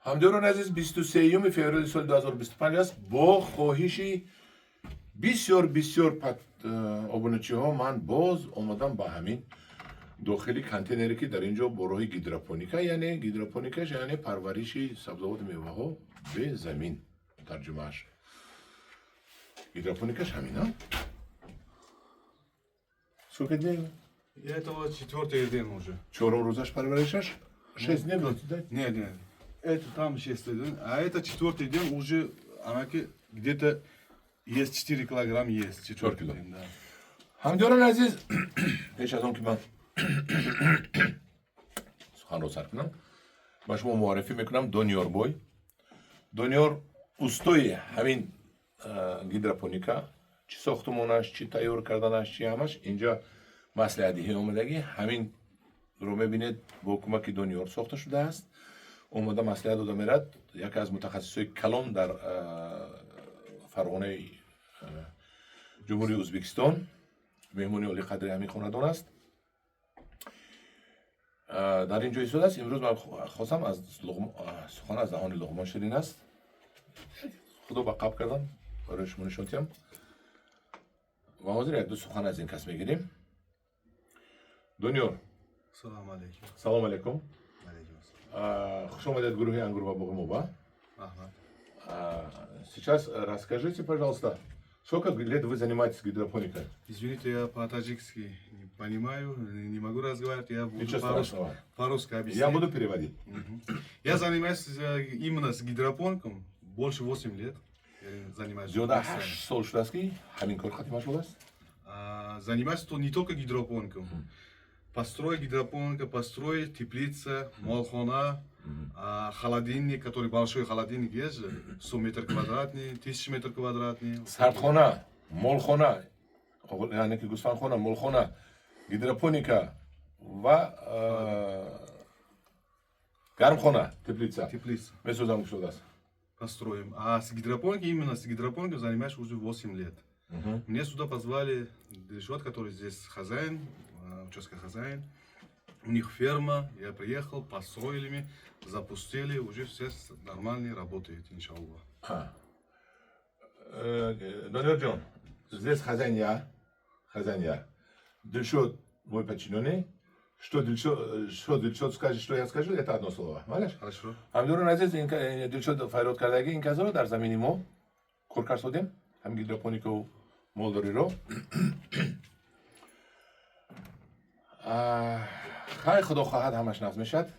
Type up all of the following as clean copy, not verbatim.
ҳамдёрон азиз 23 феврали соли 2025 аст. Бо хоҳиши бисёр обуначиҳо ман боз омадам ба ҳамин дохили контейнере ки дар инҷо бо роҳи гидропоника, яъне гидропоникаш яъне парвариши сабзавоту меваҳо бе замин тарҷумааш. Гидропоникаш ҳамин а? Сколько дней? Это вот 4-й день уже. Чорум рӯзаш парваришаш? 6 дней было? Нет. Это там 6-й день, а это 4-й день уже, где-то есть 4 килограмм есть. 4 кило. День, да. ҳамдёрон азиз, пеш аз он ки ман суханро сар кунам, ба шумо муаррифӣ мекунам Дониёрбой. Дониёр устои ҳамин гидропоника, чӣ сохтумонаш, чӣ тайёр карданаш, чӣ ҳамаш инҷа маслиҳатдиҳӣ омадагӣ ҳаминро мебинед бо кӯмаки Дониёр сохта шудааст. омада маслиҳат дода мерад. Яке аз мутахассисои калон дар фарғонаи ҷумҳурии Ӯзбекистон, меҳмони олиқадри ҳамин хонадон аст. дар ин ҷо истода аст. имрӯз ман хостам аз сухан аз заҳони Луғмон ширин аст. худо ба қаб кардам, барои шумо нишон диҳам. ва ҳозир як ду сухан аз ин кас мегирем. Дониёр, Салам алейкум. салом алейкум. Алейкум. Хуш омадед в гурӯҳи Ангур ва Боғи Моба. Ахмад. Сейчас расскажите, пожалуйста, сколько лет вы занимаетесь гидропоникой? Извините, я по-таджикски не понимаю, не могу разговаривать, я буду Ничего страшного. по-русски объяснять. Я буду переводить. Я занимаюсь именно с гидропоником больше 8 лет. Я занимаюсь. Зиёда 8 сол шудааст ки ҳамин кор хатима шудааст? Занимаюсь то не только гидропоником. Построить гидропоника, построить теплица, молхона, холодильник, который большой холодильник есть же, 100 метров квадратный, 1000 метров квадратный. Сардхона, молхона, яъне ки гӯсфандхона, молхона, гидропоника ва гармхона, теплица. Теплица. Месозам шудааст. Построим. А с гидропоникой, именно с гидропоникой занимаюсь уже 8 лет. Мне сюда позвали Дильшот, который здесь хозяин, участковый хозяин. У них ферма, я приехал, построили, запустили, уже все нормально работает, иншаллах. Дониёр ҷон, здесь хозяин я. Дильшот мой подчиненный. Что Дильшот скажет, что я скажу, это одно слово. Малеш? Хорошо. ҳамдёрон азиз, Дильшот файрод кардаги ин казро дар замини мо кор кардем, ҳам гидропонику молдориро. хай худо хоҳад ҳамаш нағз мешад.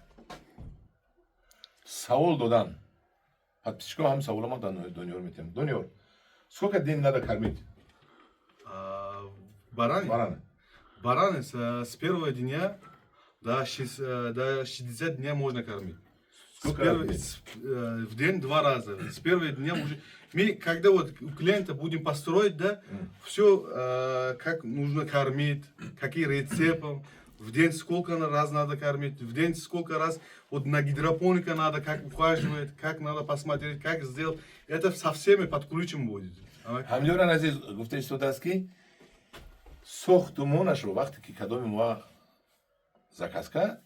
Савол додан. Подписчикам ҳам саволама Дониёр метем. Дониёр, сколько дней надо кормить? Бараны? Бараны с первого дня до 60 дней можно кормить. В день 2 раза. С первого дня уже. Мы, когда вот у клиента будем построить, да, все, как нужно кормить, какие рецепты, в день сколько раз надо кормить, в день сколько раз вот на гидропоника надо, как ухаживать, как надо посмотреть, как сделать. Это со всеми под ключом будет. ҳамдёрон азиз, гуфта истодааст ки сохтумонашро вақте ки кадоми мо заказ кард,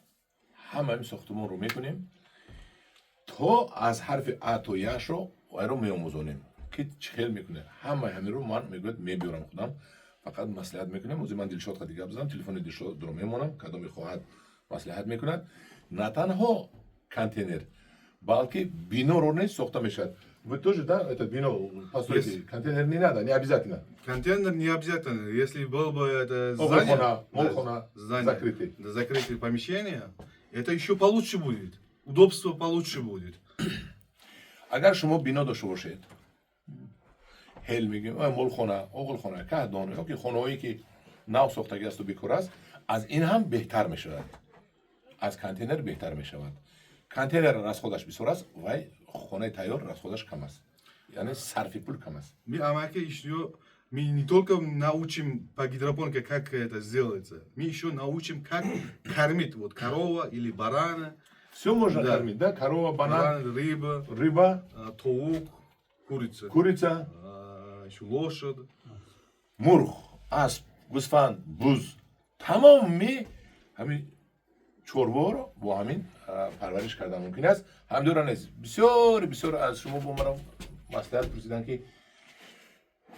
ҳамаи сохтумонро мекунем то аз ҳарфи а то яшро айро меомӯзонем ки чӣ хел мекуне. ҳамаро ман мегӯяд мебиёрам худам, фақат маслиҳат мекунем. ӯзи ман Дилшодқа дигар бизанам, телефони Дилшодро мемонам, кадоме хоҳад маслиҳат мекунад. На танҳо контейнер, балки биноро низ сохта мешавад. Вы тоже, да, этот бино построите? Контейнер не надо, не обязательно. Контейнер не обязательно. Если было бы это молхона, закрытые помещения, это еще получше будет. Удобство получше будет. Агар шумо бино дошта бошед, ҳел мегӯем молхона, оғилхона, каҳдон ёки хонаҳое ки нав сохтагӣ асту бекор аст, аз ин ҳам беҳтар мешавад. Аз контейнер беҳтар мешавад. Контейнер расходаш бисёр аст, вай хонаи тайёр расходаш кам аст. Яъне сарфи пул кам аст. Мы не только научим по гидропонике, как это сделается, мы еще научим, как кормить вот корова или барана. Все можно кормить, да? Корова, банан, рыба, тоук, курица, еще лошадь, мурғ, асп, гӯсфанд, буз. Тамоми ҳамин چوربور با همین پرورش کردن ممکن است. همینطور نیست. بسیار از شما با من مصلحت پرسیدن که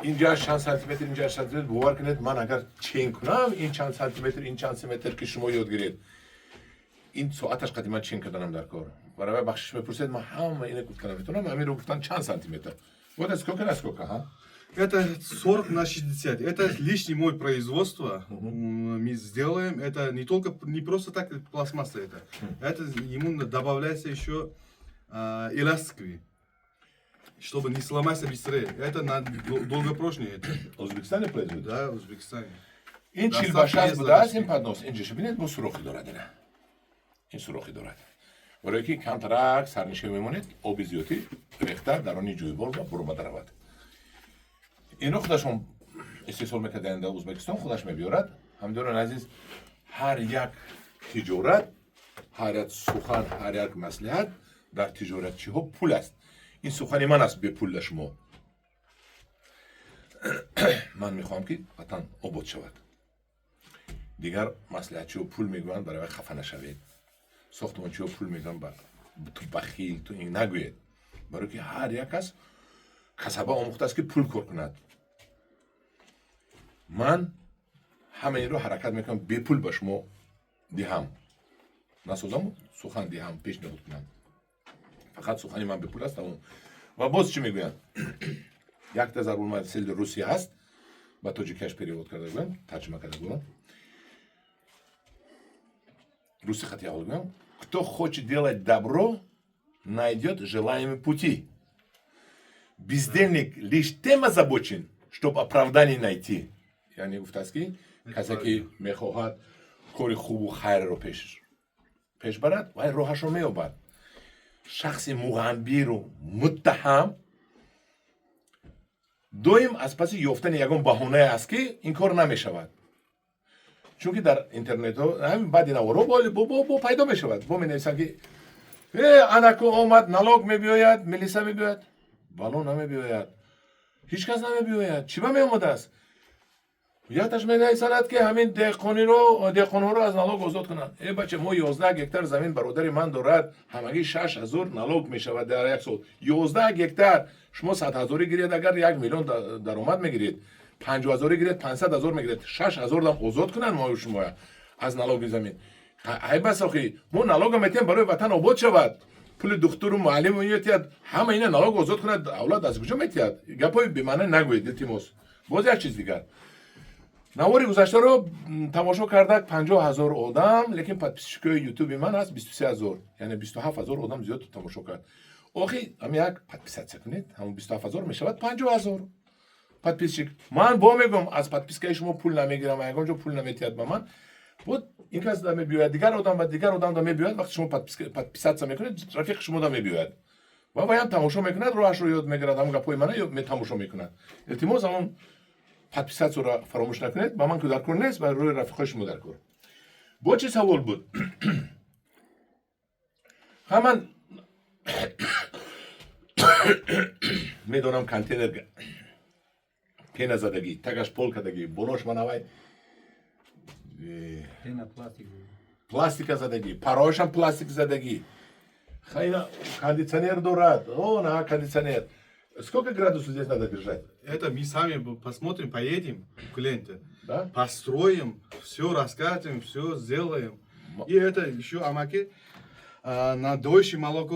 اینجا چند سانتی متر اینجا چند سانتی متر باور کنید من اگر چین کنم این چند سانتی متر این چند سانتی متر که شما یاد گیرید این ساعتش قدیما چین کردنم در کار برای بخشش میپرسید من همه اینو گفتم میتونم همین رو гуфтан чанд сантиметр вот насколько ها Это 40 на 60. Это лишний мой производство. Мы сделаем. Это не просто так пластмасса это. Это ему добавляется еще эластиковый, чтобы не сломаться быстрее. Это на долгопрочнее. Узбекистане производят? Да, в Узбекистане. این چیل باشد بوده است این پدناس اینجاش ببینید با سوراخی دارد این سوراخی دارد برای که کمترک سرنشین میمونید آب زیادی ریخته در آن جویبار و برو بدرود اینو خودشون استحصال میکردن در ازبکستان خودش میبیارد همدارن عزیز هر یک تجارت هر یک سخن هر یک مصلحت در تجارت چی ها پول است این سخن من است به پول شما من میخوام که وطن آباد شود دیگر مصلحتچی و پول میگویند برای خفه نشوید ساختمانچی و پول میگن تو بخیل تو این نگوید برای که هر یک کس کسبه آموخته است که پول کار کند من همه این رو حرکت میکنم به پول به شما دهم نسازم سخن دهم پیشنهاد کنم فقط سخنی من به پول است و باز چی میگویند یک تا ضرب المثل روسیه هست با تاجیکش перевод کرده بودم ترجمه کرده بودم Руси хотел говорить, кто хочет делать добро, найдет желаемые пути. Бездельник лишь тем озабочен, чтобы оправдание найти. Я не говорю, казаки мехохат, кори хубу хайру пеш барад, вай рохашо меобад. شخص مغنبیر و متهم دویم از پس یافتن یگان بهانه است که این کار نمیشود چون که در اینترنت ها همین بعد اینا رو پیدا میشود با می نویسن که انکو آمد نلاگ میبیاید ملیسا میبیاید بلو نمیبیاید هیچ کس نمیبیاید چی با می آمده است یادش می نویسند که همین دهقانی رو از نلاگ آزاد کنند ای بچه ما 11 هکتار زمین برادر من دارد همگی 6000 نلاگ میشود در یک سال 11 هکتار شما 100,000 گیرید اگر 1 میلیون درآمد میگیرید 50,000 گیرید 500,000 میگیرید 6,000 هم آزاد کنن ما شما از نلاگ زمین ای بس آخی ما نلاگ میتیم برای وطن آباد شود پول دکتر و معلم میتید همه اینا نلاگ آزاد کند اولاد از کجا میتید گپای بی معنی نگوید تیموس باز یک چیز دیگر نواری گذشته رو تماشا کرده 50,000 آدم لیکن پادپیسچیکای یوتیوب من هست 23,000 یعنی 27,000 آدم زیاد تماشا کرد آخی هم یک پادپیسات کنید همون 27,000 میشود 50,000 подписчик من با میگم از подписка شما پول نمیگیرم اگه اونجا پول نمیتید به من بود این کس دم میبیاد دیگر آدم دم میبیاد وقتی شما подписаться میکنید رفیق شما دم میبیاد و هم تماشا میکند راهش رو یاد میگیرد هم گپای منو می تماشا میکند التماس همون подписаться رو فراموش نکنید با من که در کار نیست برای روی رفیق شما در کار با چه سوال بود من میدونم کانتینر پینه زدگی تگش پول کردگی بولوش منوای پینه پلاستیک زدگی پاراش هم پلاستیک زدگی خیلی кондиционер дурат о на кондиционер сколько градусов здесь надо держать это мы сами посмотрим поедем в клиенте да построим все раскатим все сделаем и это еще амаки на дойче молоко,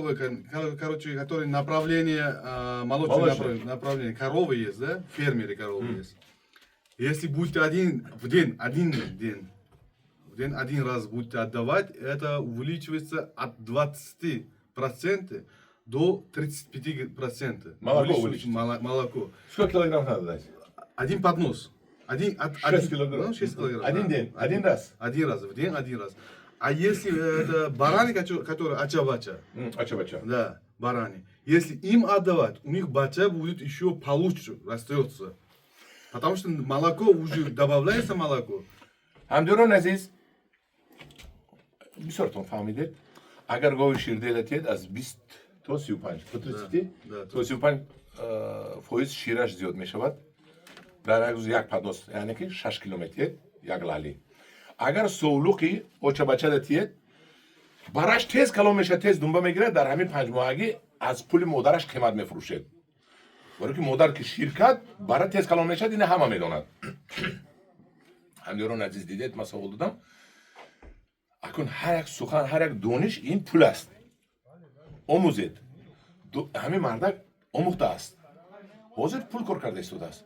короче, который направление, молочное направление, коровы есть, да? Фермеры коровы есть. Если будете один раз будете отдавать, это увеличивается от 20% до 35%. Молоко увеличивается? Молоко. Сколько килограмм надо дать? Один поднос. 6 килограмм. 6 килограмм. Один день, один раз. Один раз, в день один раз. А если это бараны, которые ача-бача, да, бараны, если им отдавать, у них бача будет еще получше растется. Потому что молоко уже добавляется молоко. همدوران عزیز بسیارتون فهمیدید اگر گاوی شیر دهید از 20 تا 35 تا 35 فایز شیرش زیاد می شود در روز یک پداس یعنی که 6 کیلومتر یک لالی اگر سولوقی اوچا بچه دهید бараш тез калон мешад, тез дунба мегирад, дар ҳамин 5 моҳагӣ аз пули модараш қимат мефурӯшед. барои ки модар ки шир кард бара тез калон мешад, ина ҳама медонад. ҳамёрон азиз дидед, ман савол додам, акун ҳар як сухан, ҳар як дониш ин пул аст. омӯзед. ҳамин мардак омӯхтааст. ҳозир пул кор карда истодааст.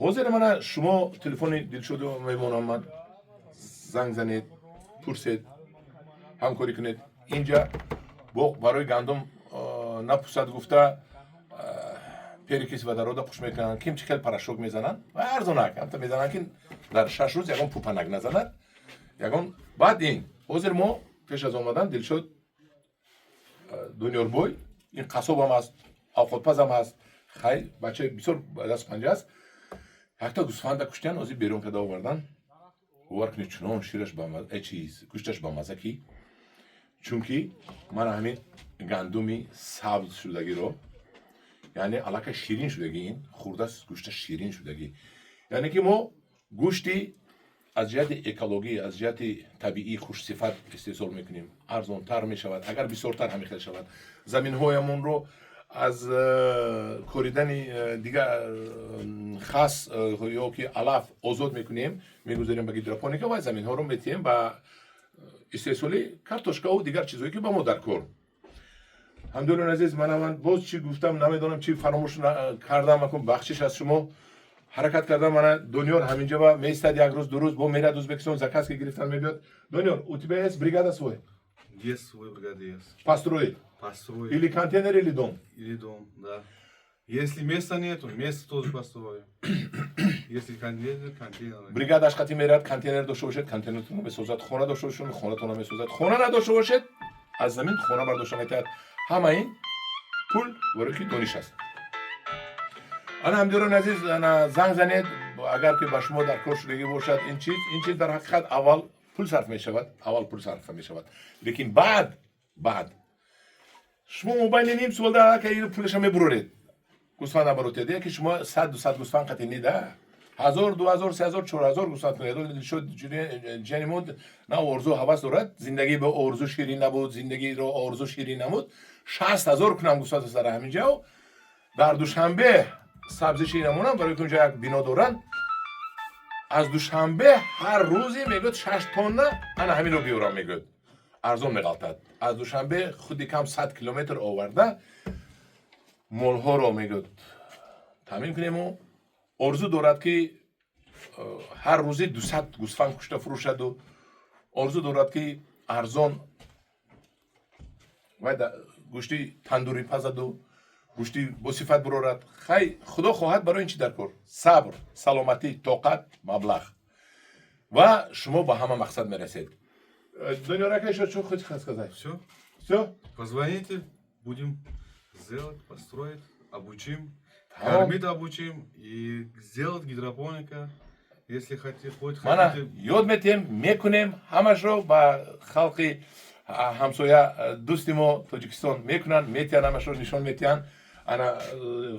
ҳозир мана шумо телефони дилшоди мемонам, занг занед, пурсед, ҳамкорӣ кунед. инҷа боғ барои гандум напусад гуфта перекис водорода пуш мекунанд, ким чи хел парашок мезананд ва арзонак ҳамта мезананд ки дар 6 рӯз ягон пупанак назанад. ягон баъд ин ҳозир мо пеш аз омадан Дилшод Дунёрбой ин қасобам аст, авқотпазам аст, хай бачаи бисёр дастпанҷа аст. якта гӯсфанда куштиян, ҳозир берун карда овардан. бовар кунед чунон шираш чиз гӯшташ бамаза ки чунки мана ҳамин гандуми сабз шудагиро, яъне аллакай ширин шудагӣ, ин хурдас гӯшта ширин шудагӣ, яъне ки мо гӯшти аз ҷиҳати экологӣ, аз ҷиҳати табиӣ хушсифат истеҳсол мекунем. арзонтар мешавад, агар бисёртар ҳам мехел шавад. заминҳоямонро аз коридани дигар хас ё ки алаф озод мекунем, мегузорем ба гидропоника ва заминҳоро метиҳем ба истеҳсоли картошкаву дигар чизое ки ба мо дар кор. ҳамдулло азиз, ман боз чӣ гуфтам намедонам, чӣ фаромӯш кардам, акун бахшиш аз шумо. ҳаракат кардам, мана Дунёр ҳаминҷа ва меистад як рӯз ду рӯз, бо мерад Узбекистон, заказ ки гирифтан мебиёд. Дунёр, у тебя есть бригада свой? Есть свой бригада, есть. Построить? Построить. Или контейнер, или дом? Или дом, да. Если места нету, место тоже построю. Если контейнер, контейнер. бригадаш қати мерад, контейнер дошта бошед, контейнертонро месозад, хона дошта бошед, хонатонро месозад, хона надошта бошед, аз замин хона бардошта метавад. ҳама ин пул барои ки дониш аст. ана ҳамдиёрон азиз, ана занг занед, агар ки ба шумо дар кор шудагӣ бошад ин чиз дар ҳақиқат аввал пул сарф мешавад, лекин баъд шумо мобайни ним сол дар ҳака ин пулаша мебуроред. гӯсфанд набаротед, яке шумо 100-200 гӯсфанд қатинида 1000, 2000, 3000, 4000 гӯсфанд кунед. шуд ҷани мо на орзу ҳавас дорад, зиндагӣ ба орзу ширин набуд, зиндагиро орзу ширин намуд. 60000 кунам гӯсфанд сар ҳаминҷа. дар душанбе сабзиши намонам, барои ки унҷа як бино доранд. аз душанбе ҳар рӯзе мегӯяд 6 тонна ана ҳаминро биёрам, мегӯяд арзон меғалтад. аз душанбе худи кам 100 километр оварда молҳоро мегӯяд таъмин кунем. орзу дорад ки ҳар рӯзе 200 гӯсфанд кушта фурӯшаду, орзу дорад ки арзон гӯшти тандурӣ пазаду, гӯшти босифат бурорад. хай худо хоҳад барои ин чӣ дар кор? сабр, саломатӣ, тоқат, маблағ ва шумо ба ҳама мақсад мерасед. Дунёрака, что хотите сказать? Все? Позвоните, будем сделать, построить, обучим, кормить обучим и сделать гидропоника, если хотите. Мана ёд метем, мекунем ҳамашро ба халқи ҳамсоя дӯсти мо Тоҷикистон мекунанд, метиҳанд ҳамашро нишон метиҳанд.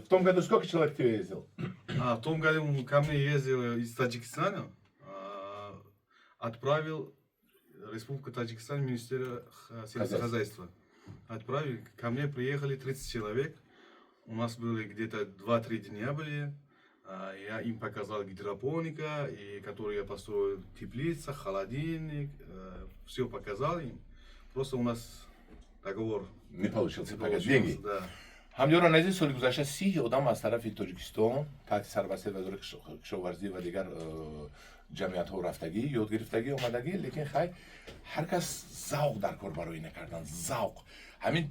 В том году сколько человек тебе ездил? В том году ко мне ездил из Таджикистана, отправил Республика Таджикистан, Министерство сельского хозяйства. Отправили, ко мне приехали 30 человек, у нас были где-то 2-3 дня были, я им показал гидропоника, и который я построил теплица, холодильник, все показал им. Просто у нас договор не получился, деньги. Да. ҳамдиёрон азиз, соли гузашта 30 одам аз тарафи Тоҷикистон таҳти сарбастаи вазори кишоварзӣ ва дигар ҷамъиятҳо рафтагӣ, ёдгирифтагӣ, омадагӣ, лекин хай ҳар кас завқ дар кор барои накардан. завқ ҳамин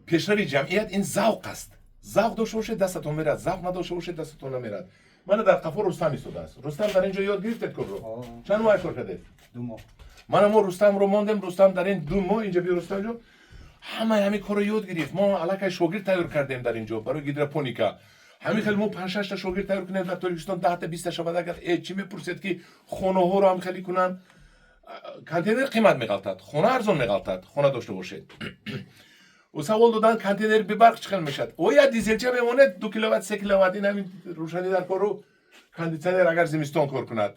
пешрави ҷамъият ин завқ аст. завқ дошта бошед дастатон мерад, завқ надошта бошед дастатон намерад. мана дар қафо Рустам истодааст. Рустам дар ин ҷо ёд гирифтед корро? чанд моҳ кор кардед? 2 моҳ. мана мо Рустамро мондем. Рустам дар ин 2 моҳ инҷа биё. Рустам ҷо ҳамаи ҳамин корро ёд гирифт. мо аллакай шогирд тайёр кардем дар ин ҷо барои гидропоника. ҳамин хеле мо 5-6 та шогирд тайёр кунем дар Тоҷикистон, 10 та 20 та шавад. агар чӣ мепурсед ки хонаҳоро ҳам хеле кунанд? контейнер қимат меғалтад, хона арзон меғалтад, хона дошта бошед. و سوال دادن کانتینر به برق چقدر میشد؟ او یا دیزلچه بمونه 2 کیلووات 3 کیلووات این همین روشنی در کار رو کاندیسنر اگر زمستان کار کند.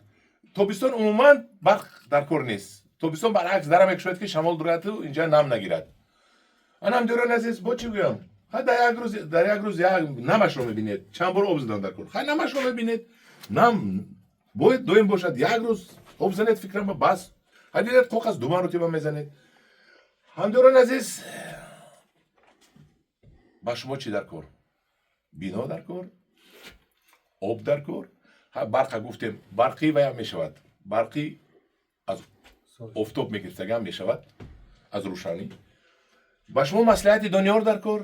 تابستان عموما برق در کار نیست. тобистон баръакс дарам мекушояд ки шамол дурату инҷа нам нагирад. Анамҷорон азиз бо чӣ гӯям? Дар як рӯз намашро мебинед. Чанд бор об задан дар кор. Намашро мебинед. Нам бояд доим бошад. Як рӯз об занед фикрам бас. Дидед қоқас ду маротиба мезанед. Ҳамҷорон азиз, ба шумо чӣ дар кор? Бино дар кор? об дар кор? Барқа гуфтем, барқӣ ваям мешавад. Барқӣ аз офтоб мегирфтагам мешавад, аз рӯшанӣ. Ба шумо маслиҳати дониёр дар кор?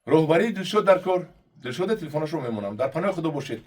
роҳбарии Дилшод дар кор? Дилшода телефонашро мемонам. Дар паноҳи Худо бошед.